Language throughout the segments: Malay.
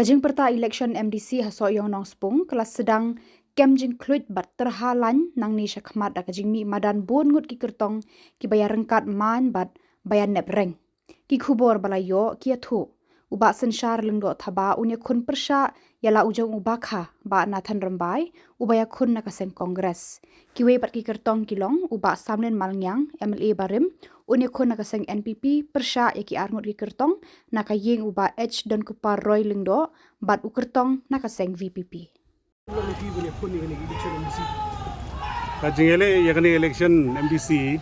Kajing perta election MDC haso yong nong spung kelas sedang kem jing kluit bat terhalan nang ni syakmat da kajing mi madan bon ngut ki kertong ki bayar rengkat man bat bayan nep reng. Ki khubor balayo ki athu uba sensyar lengdo thaba unya khun persya yala ujong ubakha ba nathan rambai ubaya khun nakaseng kongres. Ki we bat ki kertong kilong uba samlen malngyang MLA barim unya khun nakaseng NPP persya ya ki arngut ki kertong nakayeng uba H dan kupar roy lengdo bat ukertong nakaseng VPP. Kajingele yakni election MDC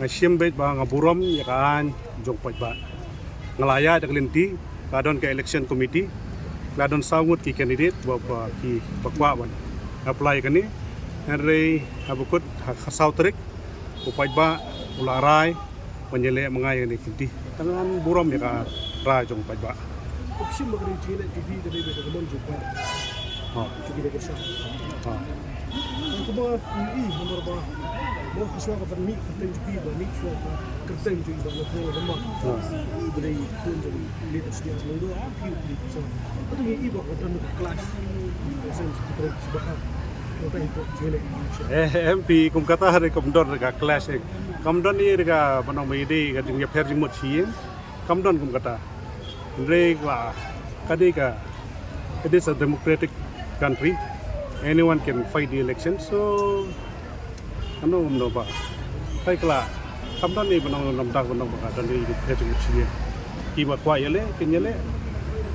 ngasyem bet ba ngaburom yakan jongpot ba ngalaya dak linti kadon ke election committee ladon sangut ki candidate ba ki bakwa ban apply kani henry abukut khasau trik upai ba ularai penjele mengai ni kinti tangan burom ya ra jongpot ba option magari chile TV dari beda mon jumpa TV dari sah kuma ni nomor ba mo kiswa ka mi kerten TV ba mi kiswa ka kerten TV ba na pro lama dari tun jadi leaders dia mundo api di so itu ni iba ka dan kelas sen pro sebab kota itu chile MP kum kata hari komdon ka clash komdon ni ka banong mede ka dingya perjing mo chien komdon kum kata Regla kadika it is a democratic country, anyone can fight the election, so ano ba kai kala kamdan ni banong namdak banong ba dan di hetu chie kiba kwa yale kenyale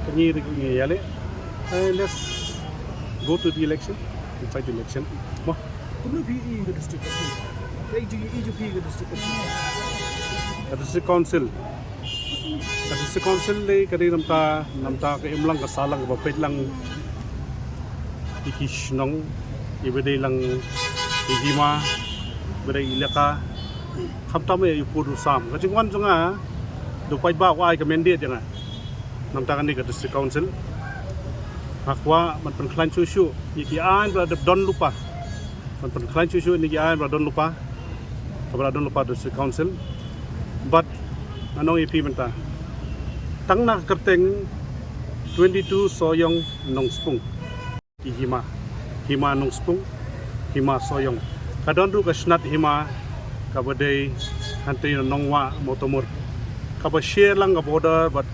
kenyi yale let's go to the election and fight the election mo kuma bi the district district council Kasi si council day kadi namta ka imlang kasalang bapit lang ikisnong ibede lang igima bede ilaka kamta may ipudu sam kasi wan nga dupay ba wa ay kamendit nga namta kan ni ka district council akwa man penklan susu ikian berada don lupa man penklan susu ni ikian berada don lupa district council but anong ipi menta tang na kerteng 22 soyong nong spung hima nong spung hima soyong kadon ru ka snat hima kabadai hanti nongwa motomur kaba share lang ka border bat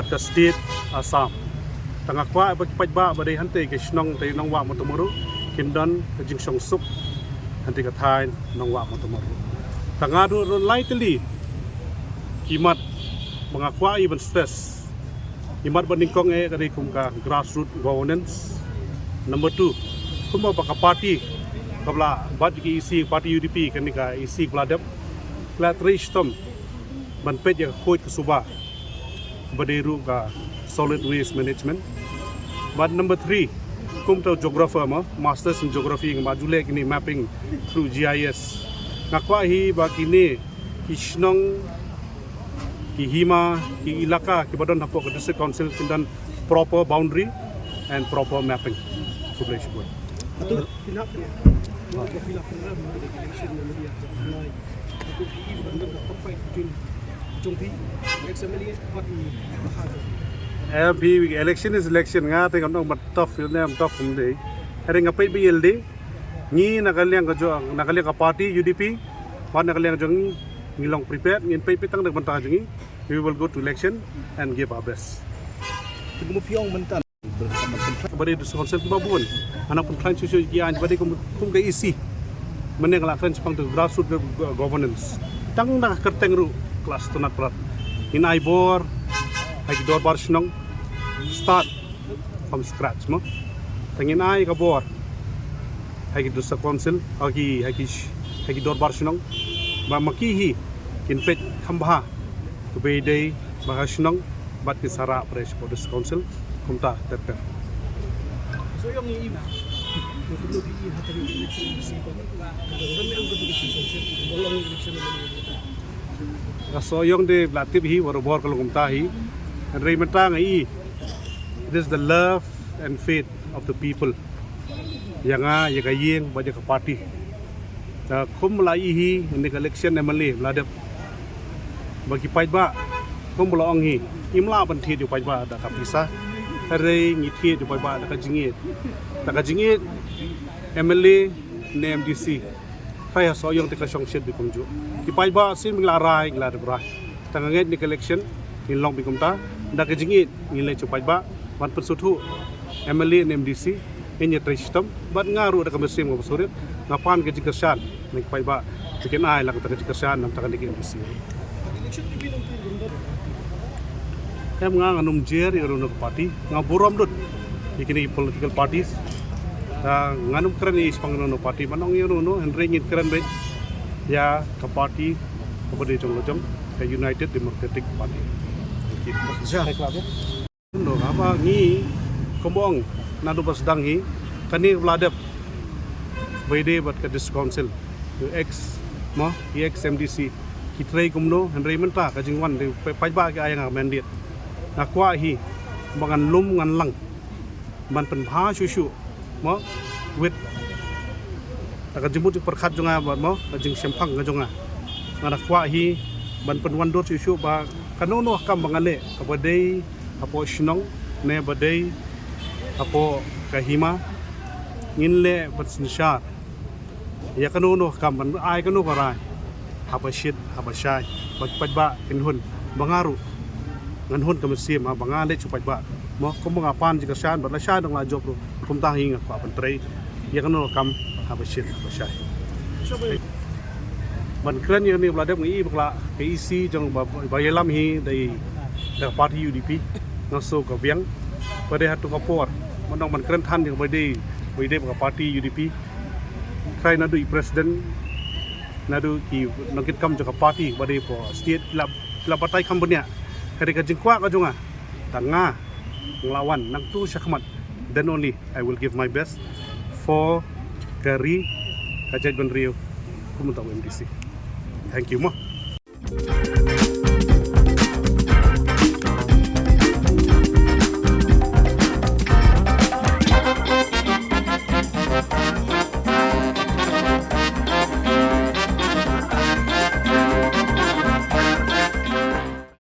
ka state Assam tangakwa ba badai hanti ka snong tay nongwa motomuru kindon ka jingsong sup hanti ka thai nongwa motomuru tangadu lightly kimat mengakwa even stress imat bandingkong kadi kum ka grassroots governance number 2 kuma baka party kabla bat ki isi party UDP kani ka isi bladap kla tristom ban pet ya khoi ka suba baderu ka solid waste management but number 3 kum to geographer ma masters in geography ng majule kini mapping through GIS ngakwa hi ba kini kisnong ki hima ki ilaka ki badon hapo ke district council kindan proper boundary and proper mapping population board atau pilak dia pilak election dia mulai itu ibu dan the fight between jongpi XMLA party every election is election nga te kam mat tough nem tough kumde hari ngapai BLD ni nakaliang ka party UDP pa nakaliang jong ngilong prepared ngin pay pitang nagbanta jingi we will go to election and give our best mo piong mental bari du konsep babun anak pun klan susu gian bari kum ka isi meneng la klan sepang tu grassroots governance tang na kerteng ru kelas tunat prat in aibor hagi dor bar snong start from scratch mo tangin ai ka bor hagi du council hagi dor bar snong ba makihi kinpet khambha kubedei mahasnong bat kisara pres polis council kumta tepe so yung iiba tutulog i hatari election si ko kadang may ang election walang election naman so yung de latib hi bor kalau kumta hi rei mata ngai it is the love and faith of the people yanga yeng ba ka party ta kum lai hi in the election MLA ladap bagi pait ba kum bolo ong hi imla ban thi di pai ba da kapisa re ngi thi di pai ba da ka jingit MLA ne MDC Kaya so yung tika siyong shit bikum ju. Kipay ba sin ming laray ngla de bra. Tangangit ni election in long bikum ta da ka jingit ngilay chupay ba wan pensutu MLA and MDC inya tristem bat ngaru da ka mesim ngo surit ngapan ka jikasyan ning pay ba bikin ay lang ta ka jikasyan nam ta ka ning MDC. Election ni bilang tu ganda. Em nga nganum jer yung party nga buram dut ikini political parties nganum keren is pangnono party manong yun no henry keren be ya ka party kepada jong ke United Democratic Party Ja. no apa ngi kombong nadu pas dang hi kani vladep bede bat ka dis council ex mo ex MDC kitrai kumno henry menta ka jingwan de pajba ka ayang mandate nakwa hi bangan lum ngan lang ban pen bha shu mo with taka jemput perkhat jonga mo jing sempang ga jonga ngana kwa hi ban pen wandor susu ba kanono kam bangane kabadai apo shnong ne badai apo kahima nginle batsinshar ya kanono kam ban ai kanu parai habashit habashai pajba inhun bangaru nganhun kamesim bangale chupajba mo kung mga pan jika syan bat la syan ang la job ro kum ta hinga pa pantray ya kanu kam habashit habashai ban kren ni vladep ngi bakla KEC jong bayelam hi dai da party UDP ngaso ka biang pada hatu kapor manong ban kren than yang bade ka party UDP kai nadu president nadu ki nangkit kam jaka party bade po state la partai company hari ka jingkwa ka jonga tanga nglawan nang tu syakmat, then only I will give my best for Kari Kajat Ban Rio Kumutau MDC. Thank you mo.